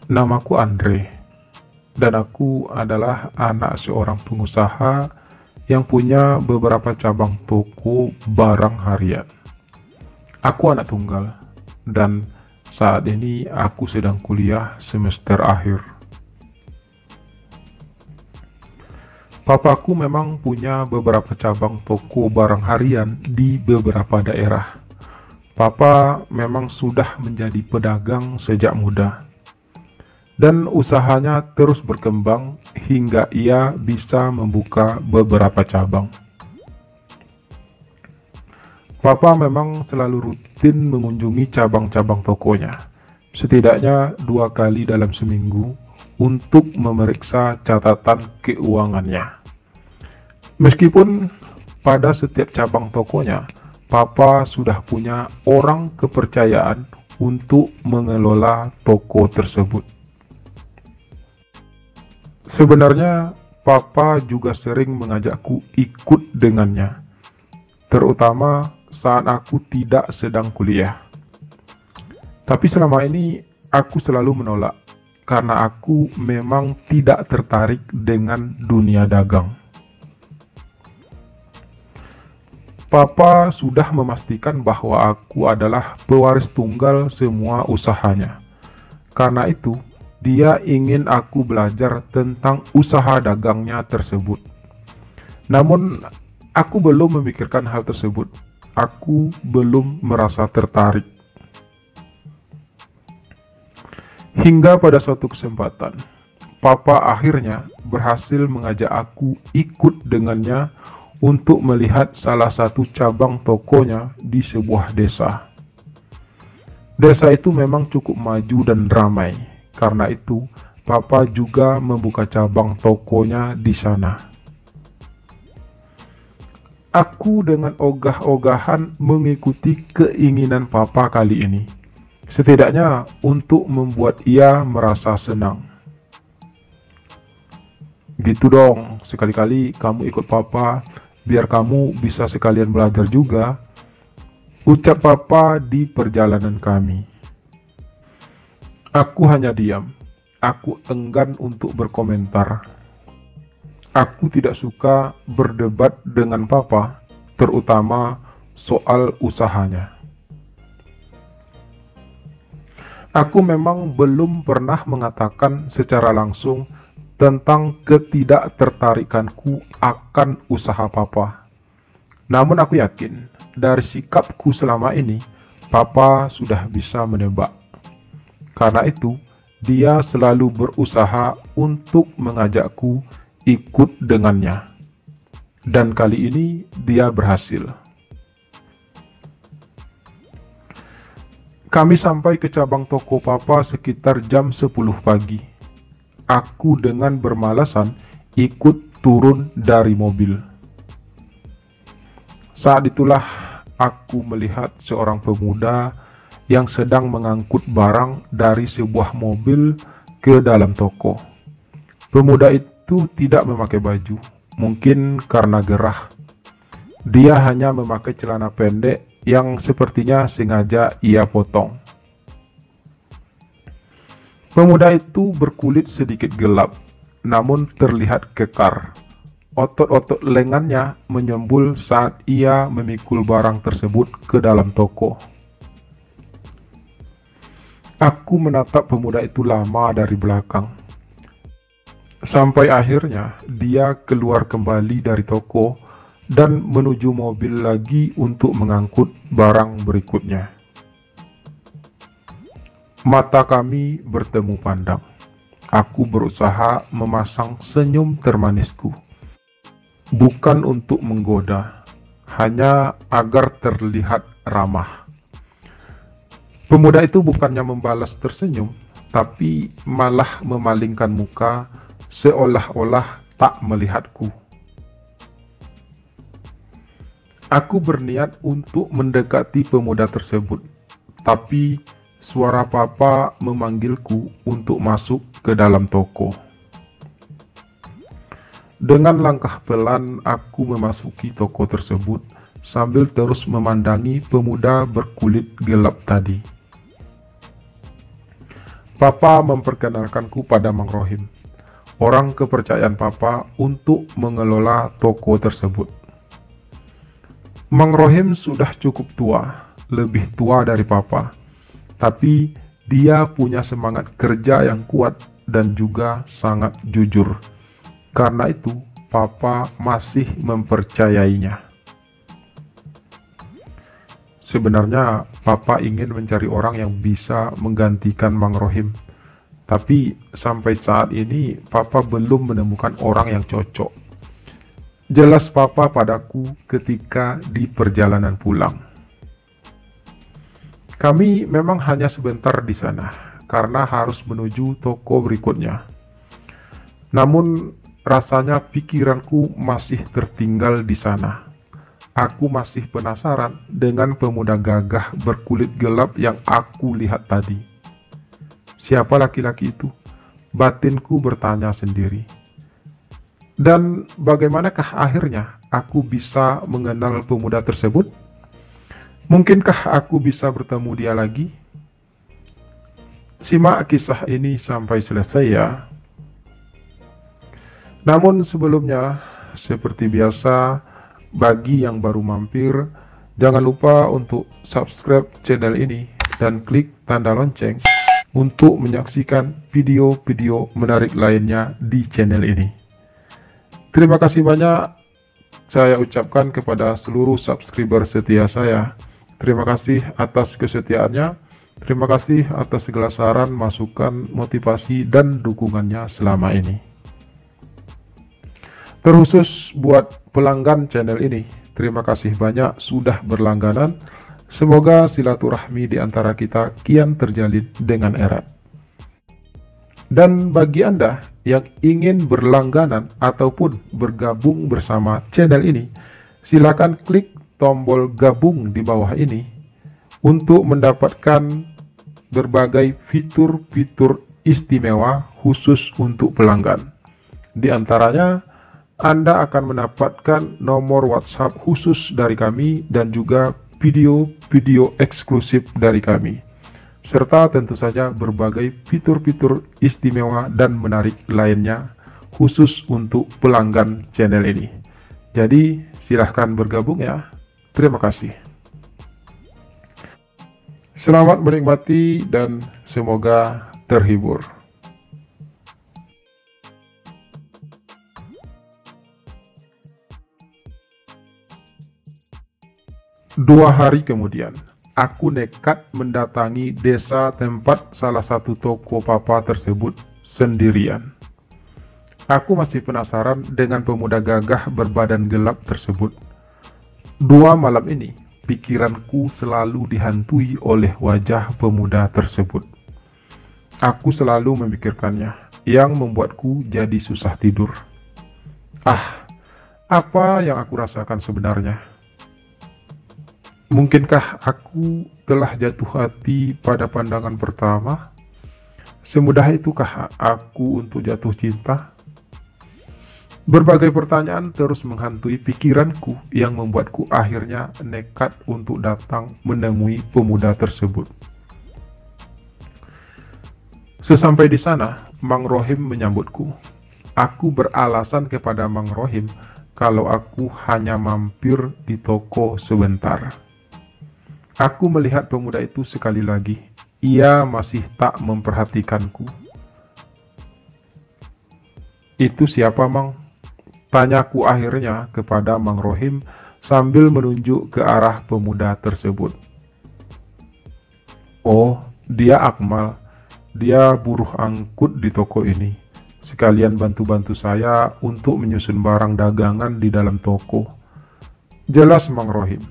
Namaku Andre, dan aku adalah anak seorang pengusaha yang punya beberapa cabang toko barang harian. Aku anak tunggal, dan saat ini aku sedang kuliah semester akhir. Papaku memang punya beberapa cabang toko barang harian di beberapa daerah. Papa memang sudah menjadi pedagang sejak muda, dan usahanya terus berkembang hingga ia bisa membuka beberapa cabang. Papa memang selalu rutin mengunjungi cabang-cabang tokonya, setidaknya 2 kali dalam seminggu untuk memeriksa catatan keuangannya. Meskipun pada setiap cabang tokonya, Papa sudah punya orang kepercayaan untuk mengelola toko tersebut. Sebenarnya, Papa juga sering mengajakku ikut dengannya, terutama saat aku tidak sedang kuliah. Tapi selama ini, aku selalu menolak, karena aku memang tidak tertarik dengan dunia dagang. Papa sudah memastikan bahwa aku adalah pewaris tunggal semua usahanya. Karena itu, dia ingin aku belajar tentang usaha dagangnya tersebut. Namun, aku belum memikirkan hal tersebut. Aku belum merasa tertarik. Hingga pada suatu kesempatan, Papa akhirnya berhasil mengajak aku ikut dengannya untuk melihat salah satu cabang tokonya di sebuah desa. Desa itu memang cukup maju dan ramai. Karena itu, Papa juga membuka cabang tokonya di sana. Aku dengan ogah-ogahan mengikuti keinginan Papa kali ini, setidaknya untuk membuat ia merasa senang. Gitu dong, sekali-kali kamu ikut Papa, biar kamu bisa sekalian belajar juga, ucap Papa di perjalanan kami. Aku hanya diam. Aku enggan untuk berkomentar. Aku tidak suka berdebat dengan Papa, terutama soal usahanya. Aku memang belum pernah mengatakan secara langsung tentang ketidaktertarikanku akan usaha Papa. Namun aku yakin, dari sikapku selama ini, Papa sudah bisa menebak. Karena itu, dia selalu berusaha untuk mengajakku ikut dengannya. Dan kali ini, dia berhasil. Kami sampai ke cabang toko Papa sekitar jam 10 pagi. Aku dengan bermalasan ikut turun dari mobil. Saat itulah aku melihat seorang pemuda yang sedang mengangkut barang dari sebuah mobil ke dalam toko. Pemuda itu tidak memakai baju, mungkin karena gerah. Dia hanya memakai celana pendek yang sepertinya sengaja ia potong. Pemuda itu berkulit sedikit gelap, namun terlihat kekar. Otot-otot lengannya menyembul saat ia memikul barang tersebut ke dalam toko. Aku menatap pemuda itu lama dari belakang. Sampai akhirnya dia keluar kembali dari toko dan menuju mobil lagi untuk mengangkut barang berikutnya. Mata kami bertemu pandang. Aku berusaha memasang senyum termanisku. Bukan untuk menggoda, hanya agar terlihat ramah. Pemuda itu bukannya membalas tersenyum, tapi malah memalingkan muka seolah-olah tak melihatku. Aku berniat untuk mendekati pemuda tersebut, tapi suara Papa memanggilku untuk masuk ke dalam toko. Dengan langkah pelan, aku memasuki toko tersebut sambil terus memandangi pemuda berkulit gelap tadi. Papa memperkenalkanku pada Mang Rohim, orang kepercayaan Papa untuk mengelola toko tersebut. Mang Rohim sudah cukup tua, lebih tua dari Papa, tapi dia punya semangat kerja yang kuat dan juga sangat jujur. Karena itu, Papa masih mempercayainya. Sebenarnya, Papa ingin mencari orang yang bisa menggantikan Mang Rohim. Tapi, sampai saat ini, Papa belum menemukan orang yang cocok. Jelas Papa padaku ketika di perjalanan pulang. Kami memang hanya sebentar di sana, karena harus menuju toko berikutnya. Namun, rasanya pikiranku masih tertinggal di sana. Aku masih penasaran dengan pemuda gagah berkulit gelap yang aku lihat tadi. Siapa laki-laki itu? Batinku bertanya sendiri. Dan bagaimanakah akhirnya aku bisa mengenal pemuda tersebut? Mungkinkah aku bisa bertemu dia lagi? Simak kisah ini sampai selesai ya. Namun sebelumnya, seperti biasa, bagi yang baru mampir, jangan lupa untuk subscribe channel ini dan klik tanda lonceng untuk menyaksikan video-video menarik lainnya di channel ini. Terima kasih banyak saya ucapkan kepada seluruh subscriber setia saya. Terima kasih atas kesetiaannya. Terima kasih atas segala saran, masukan, motivasi, dan dukungannya selama ini. Terkhusus buat pelanggan channel ini, terima kasih banyak sudah berlangganan. Semoga silaturahmi di antara kita kian terjalin dengan erat. Dan bagi Anda yang ingin berlangganan ataupun bergabung bersama channel ini, silakan klik tombol gabung di bawah ini untuk mendapatkan berbagai fitur-fitur istimewa khusus untuk pelanggan. Di antaranya, Anda akan mendapatkan nomor WhatsApp khusus dari kami dan juga video-video eksklusif dari kami, serta tentu saja berbagai fitur-fitur istimewa dan menarik lainnya khusus untuk pelanggan channel ini. Jadi silahkan bergabung ya. Terima kasih. Selamat menikmati dan semoga terhibur. 2 hari kemudian, aku nekat mendatangi desa tempat salah satu toko Papa tersebut sendirian. Aku masih penasaran dengan pemuda gagah berbadan gelap tersebut. 2 malam ini, pikiranku selalu dihantui oleh wajah pemuda tersebut. Aku selalu memikirkannya, yang membuatku jadi susah tidur. Apa yang aku rasakan sebenarnya? Mungkinkah aku telah jatuh hati pada pandangan pertama? Semudah itukah aku untuk jatuh cinta? Berbagai pertanyaan terus menghantui pikiranku yang membuatku akhirnya nekat untuk datang menemui pemuda tersebut. Sesampai di sana, Mang Rohim menyambutku. Aku beralasan kepada Mang Rohim kalau aku hanya mampir di toko sebentar. Aku melihat pemuda itu sekali lagi. Ia masih tak memperhatikanku. Itu siapa, Mang? Tanyaku akhirnya kepada Mang Rohim sambil menunjuk ke arah pemuda tersebut. Oh, dia Akmal. Dia buruh angkut di toko ini. Sekalian bantu-bantu saya untuk menyusun barang dagangan di dalam toko. Jelas Mang Rohim.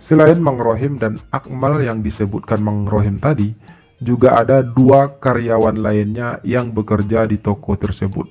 Selain Mang Rohim dan Akmal yang disebutkan Mang Rohim tadi, juga ada 2 karyawan lainnya yang bekerja di toko tersebut.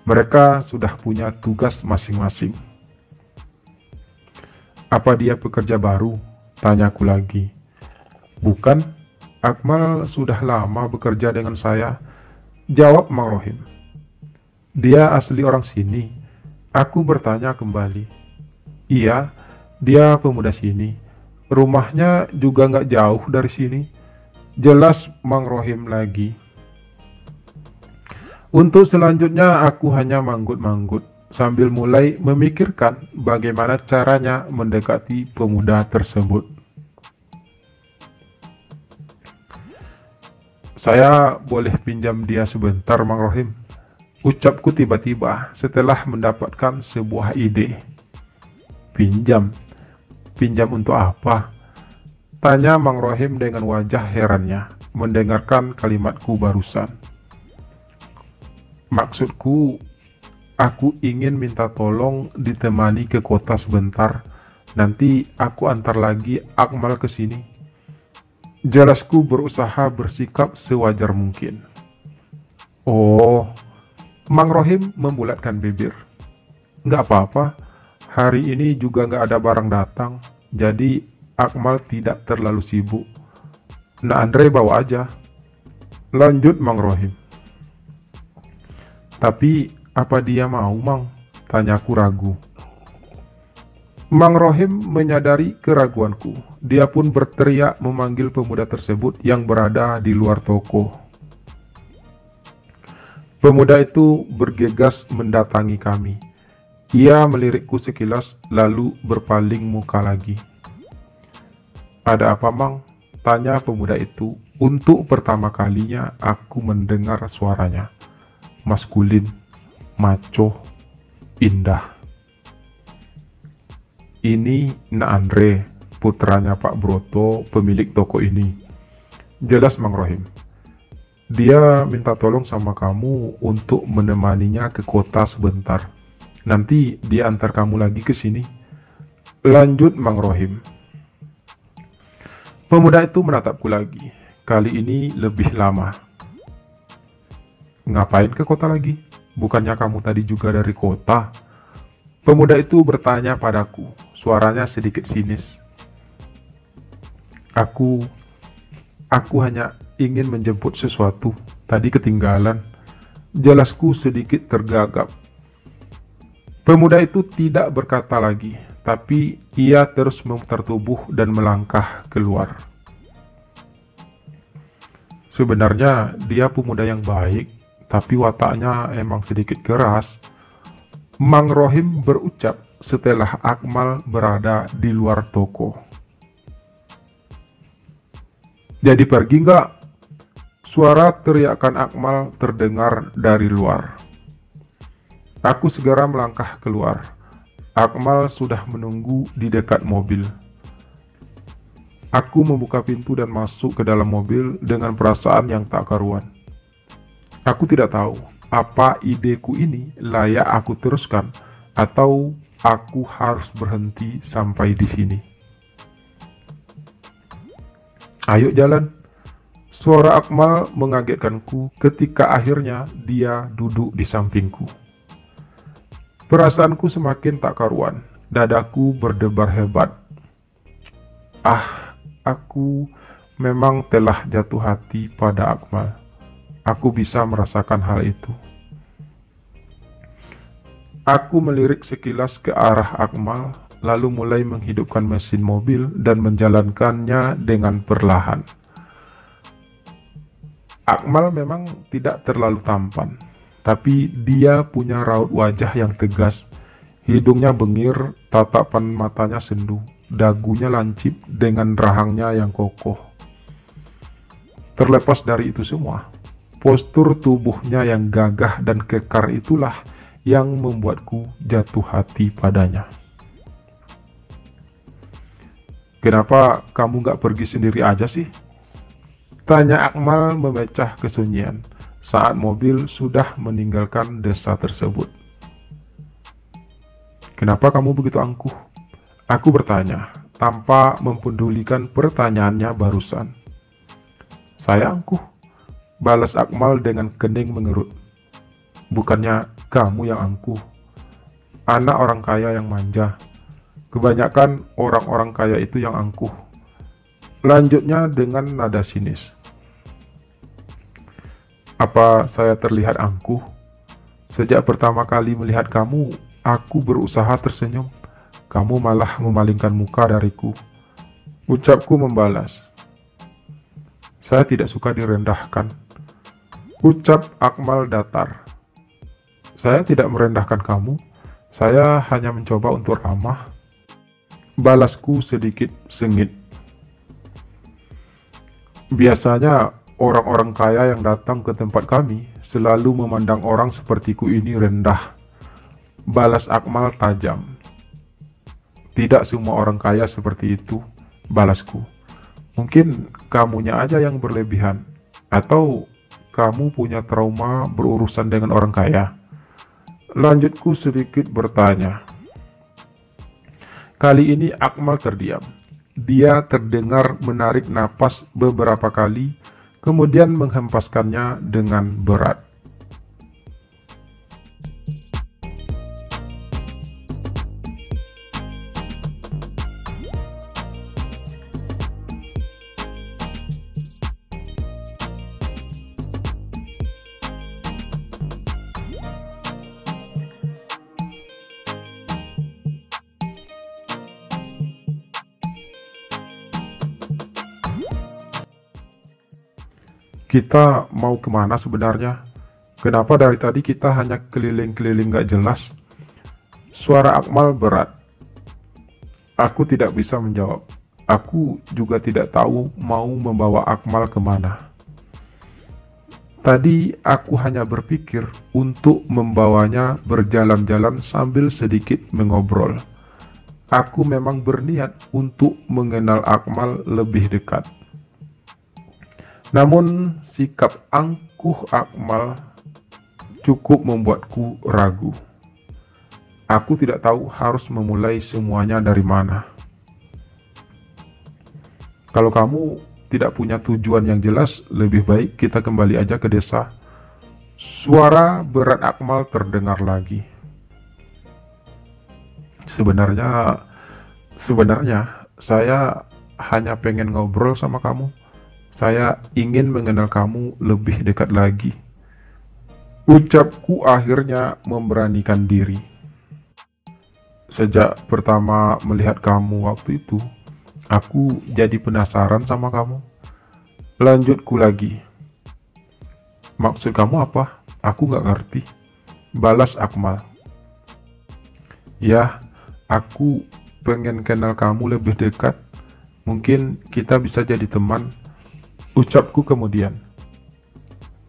Mereka sudah punya tugas masing-masing. Apa dia pekerja baru? Tanyaku lagi. Bukan, Akmal sudah lama bekerja dengan saya, jawab Mang Rohim. Dia asli orang sini. Aku bertanya kembali. Iya, dia pemuda sini. Rumahnya juga nggak jauh dari sini. Jelas Mang Rohim lagi. Untuk selanjutnya aku hanya manggut-manggut sambil mulai memikirkan bagaimana caranya mendekati pemuda tersebut. Saya boleh pinjam dia sebentar, Mang Rohim? Ucapku tiba-tiba setelah mendapatkan sebuah ide. Pinjam? Pinjam untuk apa? Tanya Mang Rohim dengan wajah herannya mendengarkan kalimatku barusan. Maksudku, aku ingin minta tolong ditemani ke kota sebentar. Nanti aku antar lagi Akmal ke sini. Jelasku berusaha bersikap sewajar mungkin. Oh, Mang Rohim membulatkan bibir. Nggak apa-apa, hari ini juga nggak ada barang datang, jadi Akmal tidak terlalu sibuk. Nah, Andre bawa aja. Lanjut Mang Rohim. Tapi apa dia mau, Mang? Tanyaku ragu. Mang Rohim menyadari keraguanku. Dia pun berteriak memanggil pemuda tersebut yang berada di luar toko. Pemuda itu bergegas mendatangi kami. Ia melirikku sekilas lalu berpaling muka lagi. Ada apa, Mang? Tanya pemuda itu. Untuk pertama kalinya aku mendengar suaranya. Maskulin, maco, indah. Ini Nak Andre, putranya Pak Broto, pemilik toko ini. Jelas Mang Rohim. Dia minta tolong sama kamu untuk menemaninya ke kota sebentar. Nanti dia antar kamu lagi ke sini. Lanjut Mang Rohim. Pemuda itu menatapku lagi. Kali ini lebih lama. Ngapain ke kota lagi? Bukannya kamu tadi juga dari kota? Pemuda itu bertanya padaku. Suaranya sedikit sinis. Aku hanya ingin menjemput sesuatu. Tadi ketinggalan. Jelasku sedikit tergagap. Pemuda itu tidak berkata lagi, tapi ia terus memutar tubuh dan melangkah keluar. Sebenarnya dia pemuda yang baik, tapi wataknya emang sedikit keras. Mang Rohim berucap setelah Akmal berada di luar toko. Jadi pergi nggak? Suara teriakan Akmal terdengar dari luar. Aku segera melangkah keluar. Akmal sudah menunggu di dekat mobil. Aku membuka pintu dan masuk ke dalam mobil dengan perasaan yang tak karuan. Aku tidak tahu apa ideku ini layak aku teruskan atau aku harus berhenti sampai di sini. Ayo jalan. Suara Akmal mengagetkanku ketika akhirnya dia duduk di sampingku. Perasaanku semakin tak karuan, dadaku berdebar hebat. Aku memang telah jatuh hati pada Akmal. Aku bisa merasakan hal itu. Aku melirik sekilas ke arah Akmal, lalu mulai menghidupkan mesin mobil dan menjalankannya dengan perlahan. Akmal memang tidak terlalu tampan, tapi dia punya raut wajah yang tegas, hidungnya bengir, tatapan matanya sendu, dagunya lancip dengan rahangnya yang kokoh. Terlepas dari itu semua, postur tubuhnya yang gagah dan kekar itulah yang membuatku jatuh hati padanya. Kenapa kamu gak pergi sendiri aja sih? Tanya Akmal memecah kesunyian saat mobil sudah meninggalkan desa tersebut. Kenapa kamu begitu angkuh? Aku bertanya tanpa mempedulikan pertanyaannya barusan. Saya angkuh, balas Akmal dengan kening mengerut. Bukannya kamu yang angkuh. Anak orang kaya yang manja. Kebanyakan orang-orang kaya itu yang angkuh. Lanjutnya dengan nada sinis. Apa saya terlihat angkuh? Sejak pertama kali melihat kamu, aku berusaha tersenyum. Kamu malah memalingkan muka dariku. Ucapku membalas. Saya tidak suka direndahkan. Ucap Akmal datar. Saya tidak merendahkan kamu. Saya hanya mencoba untuk ramah. Balasku sedikit sengit. Biasanya orang-orang kaya yang datang ke tempat kami selalu memandang orang sepertiku ini rendah. Balas Akmal tajam. Tidak semua orang kaya seperti itu, balasku. Mungkin kamunya aja yang berlebihan, atau kamu punya trauma berurusan dengan orang kaya. Lanjutku sedikit bertanya. Kali ini Akmal terdiam. Dia terdengar menarik napas beberapa kali, kemudian menghempaskannya dengan berat. Kita mau kemana sebenarnya? Kenapa dari tadi kita hanya keliling-keliling gak jelas? Suara Akmal berat. Aku tidak bisa menjawab. Aku juga tidak tahu mau membawa Akmal kemana. Tadi aku hanya berpikir untuk membawanya berjalan-jalan sambil sedikit mengobrol. Aku memang berniat untuk mengenal Akmal lebih dekat. Namun sikap angkuh Akmal cukup membuatku ragu. Aku tidak tahu harus memulai semuanya dari mana. Kalau kamu tidak punya tujuan yang jelas, lebih baik kita kembali aja ke desa. Suara berat Akmal terdengar lagi. Sebenarnya saya hanya pengen ngobrol sama kamu. Saya ingin mengenal kamu lebih dekat lagi. Ucapku akhirnya memberanikan diri. Sejak pertama melihat kamu waktu itu, aku jadi penasaran sama kamu. Lanjutku lagi. Maksud kamu apa? Aku gak ngerti. Balas Akmal. Ya, aku pengen kenal kamu lebih dekat. Mungkin kita bisa jadi teman. Ucapku kemudian.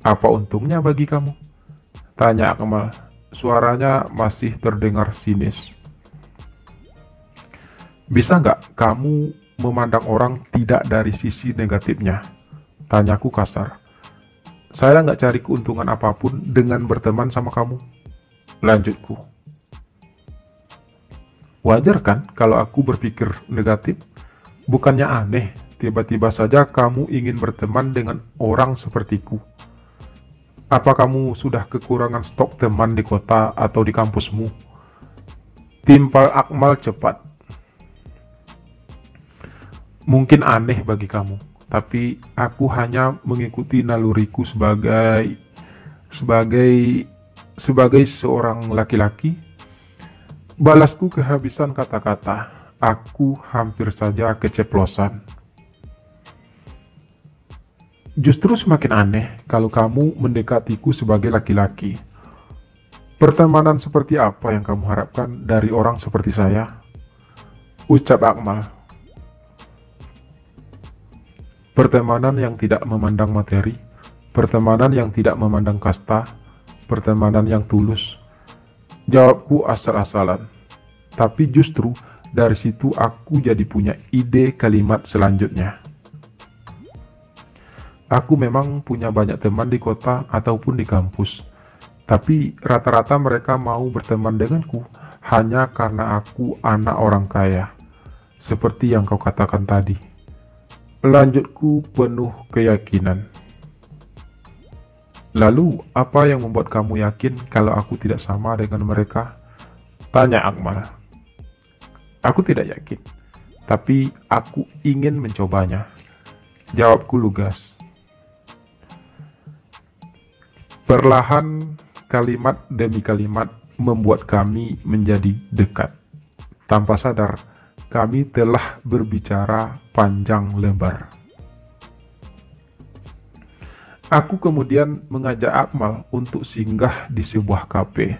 Apa untungnya bagi kamu? Tanya Akmal. Suaranya masih terdengar sinis. Bisa nggak kamu memandang orang tidak dari sisi negatifnya? Tanyaku kasar. Saya nggak cari keuntungan apapun dengan berteman sama kamu. Lanjutku. Wajar kan kalau aku berpikir negatif? Bukannya aneh, tiba-tiba saja kamu ingin berteman dengan orang sepertiku. Apa kamu sudah kekurangan stok teman di kota atau di kampusmu? Timpal Akmal cepat. Mungkin aneh bagi kamu, tapi aku hanya mengikuti naluriku sebagai seorang laki-laki. Balasku kehabisan kata-kata. Aku hampir saja keceplosan. Justru semakin aneh kalau kamu mendekatiku sebagai laki-laki. Pertemanan seperti apa yang kamu harapkan dari orang seperti saya? Ucap Akmal. Pertemanan yang tidak memandang materi, pertemanan yang tidak memandang kasta, pertemanan yang tulus. Jawabku asal-asalan. Tapi justru dari situ aku jadi punya ide kalimat selanjutnya. Aku memang punya banyak teman di kota ataupun di kampus, tapi rata-rata mereka mau berteman denganku hanya karena aku anak orang kaya, seperti yang kau katakan tadi. Lanjutku penuh keyakinan. Lalu, apa yang membuat kamu yakin kalau aku tidak sama dengan mereka? Tanya Akmal. Aku tidak yakin, tapi aku ingin mencobanya. Jawabku lugas. Perlahan, kalimat demi kalimat membuat kami menjadi dekat. Tanpa sadar, kami telah berbicara panjang lebar. Aku kemudian mengajak Akmal untuk singgah di sebuah kafe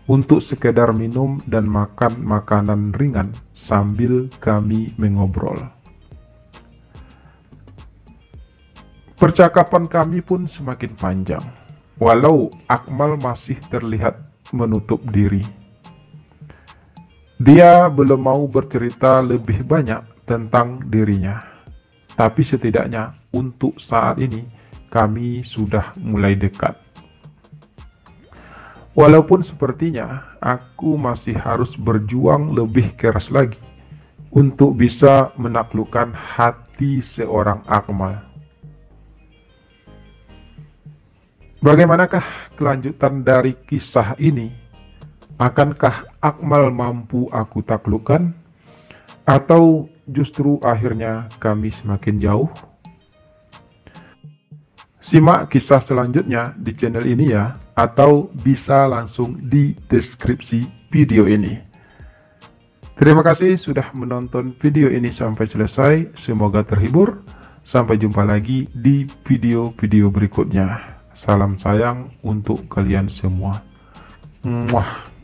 untuk sekedar minum dan makan makanan ringan sambil kami mengobrol. Percakapan kami pun semakin panjang, walau Akmal masih terlihat menutup diri. Dia belum mau bercerita lebih banyak tentang dirinya, tapi setidaknya untuk saat ini kami sudah mulai dekat. Walaupun sepertinya aku masih harus berjuang lebih keras lagi untuk bisa menaklukkan hati seorang Akmal. Bagaimanakah kelanjutan dari kisah ini? Akankah Akmal mampu aku taklukkan? Atau justru akhirnya kami semakin jauh? Simak kisah selanjutnya di channel ini ya, atau bisa langsung di deskripsi video ini. Terima kasih sudah menonton video ini sampai selesai. Semoga terhibur. Sampai jumpa lagi di video-video berikutnya. Salam sayang untuk kalian semua. Muah.